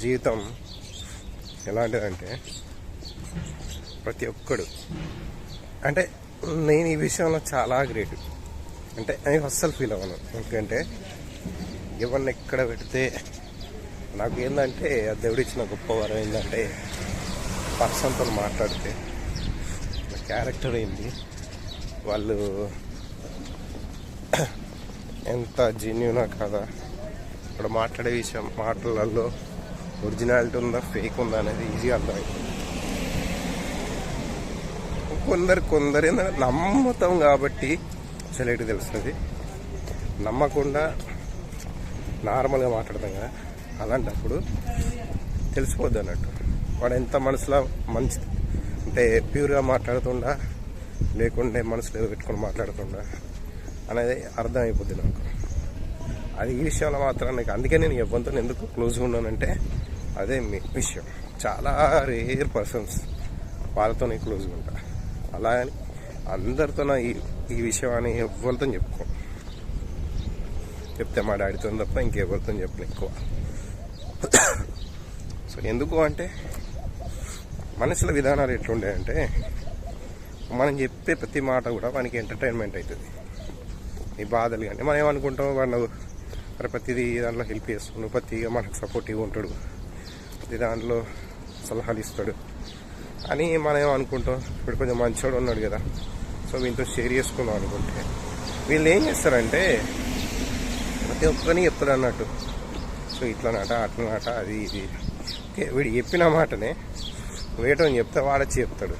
జీవితం ఎలాంటిదంటే ప్రతి ఒక్కడు అంటే నేను ఈ విషయంలో చాలా గ్రేట్. అంటే నేను అస్సలు ఫీల్ అవ్వను. ఎందుకంటే ఎవరిని ఎక్కడ పెడితే నాకు ఏంటంటే దేవుడు ఇచ్చిన గొప్ప వరం ఏంటంటే పర్సన్తో మాట్లాడితే క్యారెక్టర్ ఏంటి, వాళ్ళు ఎంత జెన్యూనా కాదా, ఇక్కడ మాట్లాడే విషయం మాటలలో ఒరిజినాలిటీ ఉందా ఫేక్ ఉందా అనేది ఈజీగా అర్థమవుతుంది. కొందరు ఏంటంటే నమ్ముతాం కాబట్టి సెలెక్ట్ తెలుస్తుంది, నమ్మకుండా నార్మల్గా మాట్లాడతాం కదా, అలాంటప్పుడు తెలిసిపోద్ది అన్నట్టు వాడు ఎంత మనసులో మంచి అంటే ప్యూర్గా మాట్లాడుతుండా లేకుంటే మనసులో ఏదో పెట్టుకొని మాట్లాడుతుండా అనేది అర్థమైపోద్ది నాకు. అది ఈ విషయంలో మాత్రం నాకు అందుకే నేను ఎవరితో ఎందుకు క్లోజ్గా ఉన్నానంటే అదే మీ విషయం. చాలా రేర్ పర్సన్స్ వాళ్ళతో నేను క్లోజ్గా ఉంటా. అలా అని అందరితో ఈ విషయం అని ఎవరితో చెప్పుకో, చెప్తే మా డాడీతో తప్ప ఇంకెవరితో చెప్పను ఎక్కువ. సో ఎందుకు అంటే మనుషుల విధానాలు ఎట్లుంటాయంటే మనం చెప్పే ప్రతి మాట కూడా మనకి ఎంటర్టైన్మెంట్ అవుతుంది. ఈ బాధలు కానీ మనం ఏమనుకుంటాం, వాళ్ళు మరి ప్రతిదీ దాంట్లో హెల్ప్ చేస్తుండు, ప్రతిగా మనకు సపోర్టివ్గా ఉంటాడు, ప్రతి దాంట్లో సలహాలు ఇస్తాడు అని మనం ఏమనుకుంటాం. ఇప్పుడు కొంచెం మంచోడు ఉన్నాడు కదా, సో వీళ్ళతో షేర్ చేసుకుందాం అనుకుంటే వీళ్ళు ఏం చేస్తారంటే ప్రతి ఒక్కరిని చెప్తాడు అన్నట్టు. సో ఇట్లనట అట్లనట అది ఇది ఓకే, వీడు చెప్పిన మాటనే వేయటం చెప్తే వాడచ్చి చెప్తాడు.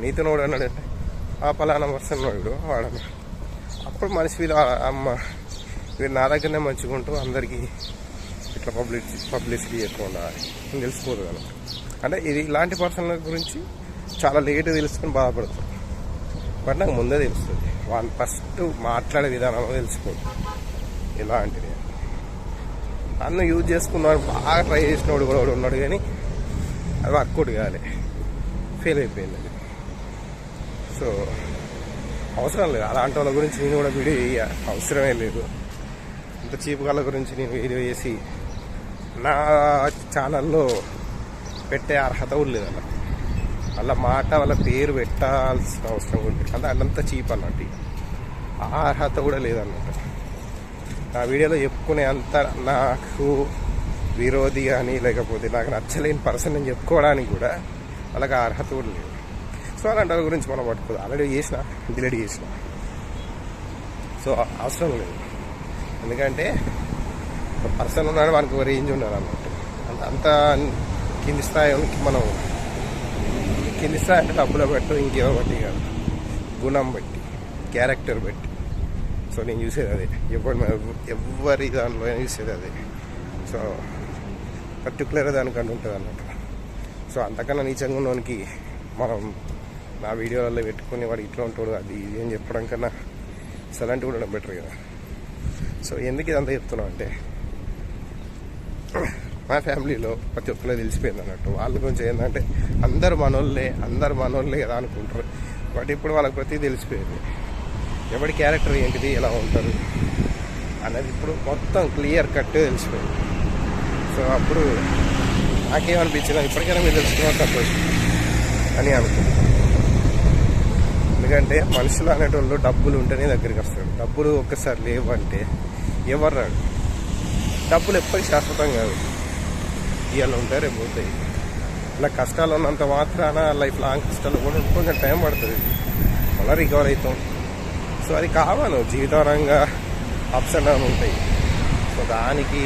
నీతో నోడు అన్నాడంటే ఆ పలానా పర్సన్ వాడు వాడన్న. అప్పుడు మనిషి వీళ్ళు అమ్మ వీడు నా దగ్గరనే మంచిగుంటూ అందరికీ ఇట్లా పబ్లిసిటీ చేయకుండా తెలిసిపోతుంది అన్నమాట. అంటే ఇది ఇలాంటి పర్సన్ల గురించి చాలా లేట్ తెలుసుకొని బాధపడతాం. బట్ నాకు ముందే తెలుస్తుంది, వాళ్ళు ఫస్ట్ మాట్లాడే విధానంలో తెలిసిపోదు ఇలాంటిది. నన్ను యూజ్ చేసుకున్నాడు, బాగా ట్రై చేసినోడు కూడా ఉన్నాడు, కానీ అది వర్కౌట్ కాలే, ఫెయిల్ అయిపోయింది అది. సో అవసరం లేదు అలాంటి వాళ్ళ గురించి నేను కూడా వీడియో చేయ అవసరమే లేదు. ఇంత చీప్ వాళ్ళ గురించి నేను వీడియో చేసి నా ఛానల్లో పెట్టే అర్హత కూడా లేదు. వాళ్ళ మాట వాళ్ళ పేరు పెట్టాల్సిన అవసరం కూడా లేదు. అంటే అల్లంతా చీప్ అన్నట్టు ఆ అర్హత కూడా లేదన్నట్టు. నా వీడియోలో చెప్పుకునే అంత నాకు విరోధి కానీ లేకపోతే నాకు నచ్చలేని పర్సన్ అని చెప్పుకోవడానికి కూడా వాళ్ళకి అర్హత కూడా లేదు. సో అలాంటి వాళ్ళ గురించి మనం పట్టుకోదు. ఆల్రెడీ చేసిన, డిలీట్ చేసిన. సో అవసరం లేదు. ఎందుకంటే ఒక పర్సన్ ఉన్నాడు, మనకు ఒక రేంజ్ ఉన్నాడు అన్నట్టు. అంత కింది స్థాయి మనం కింది స్థాయి అంటే డబ్బులో బట్టి ఇంకేమో బట్టి కాదు, గుణం బట్టి, క్యారెక్టర్ బట్టి. సో నేను చూసేది అదే, ఎవరి దాంట్లో చూసేది అదే. సో పర్టికులర్గా దానికంటూ ఉంటుంది అన్నట్టు. సో అంతకన్నా నీచంగా ఉన్నవానికి మనం నా వీడియోలలో పెట్టుకుని వాడు ఇట్లా ఉంటాడు అది ఇది అని చెప్పడం కన్నా సైలెంట్ కూడా బెటర్ కదా. సో ఎందుకు ఇదంతా చెప్తున్నాం అంటే మా ఫ్యామిలీలో ప్రతి ఒక్కరికి తెలిసిపోయింది అన్నట్టు. వాళ్ళ గురించి ఏంటంటే అందరు మనోళ్ళే కదా అనుకుంటారు. బట్ ఇప్పుడు వాళ్ళకి ప్రతి తెలిసిపోయింది, ఎవరి క్యారెక్టర్ ఏంటిది, ఎలా ఉంటారు అనేది ఇప్పుడు మొత్తం క్లియర్ కట్ తెలిసిపోయింది. సో అప్పుడు నాకేమనిపించింది, ఇప్పటికైనా మీరు తెలుసుకున్నారు తప్ప అని అనుకుంటున్నాను. ఎందుకంటే మనుషులు అనేటోళ్ళు డబ్బులు ఉంటేనే దగ్గరికి వస్తాడు. డబ్బులు ఒక్కసారి లేవు అంటే ఎవరు రాడు. డబ్బులు ఎప్పటికీ శాశ్వతం కాదు, ఇవాళ ఉంటాయి రేపు పోతాయి. ఇలా కష్టాలు ఉన్నంత మాత్రాన లైఫ్ లాంగ్ కష్టాలు కూడా కొంచెం టైం పడుతుంది, మళ్ళీ రికవర్ అవుతాం. సో అది కావాలి, జీవితపరంగా అప్స్ అండ్ డౌన్ ఉంటాయి. సో దానికి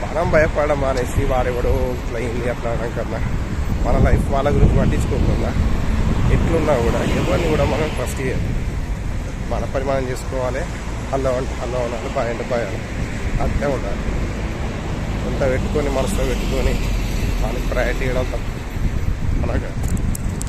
మనం భయపడడం మానేసి వాడెవడో ఇట్లా అయింది అట్లా అనడం కన్నా మన లైఫ్ వాళ్ళ గురించి పట్టించుకోకుండా ఎట్లున్నా కూడా ఎవరిని కూడా మనం ట్రస్ట్ చేయాలి. మన పని మనం చేసుకోవాలి, అల్లం ఉండాలి, బాయ్ అంటే బాయాలి, అంతే ఉండాలి. అంతా పెట్టుకొని మనసులో పెట్టుకొని వాళ్ళకి ప్రయారిటీ ఇవ్వడం తప్పు అలాగా.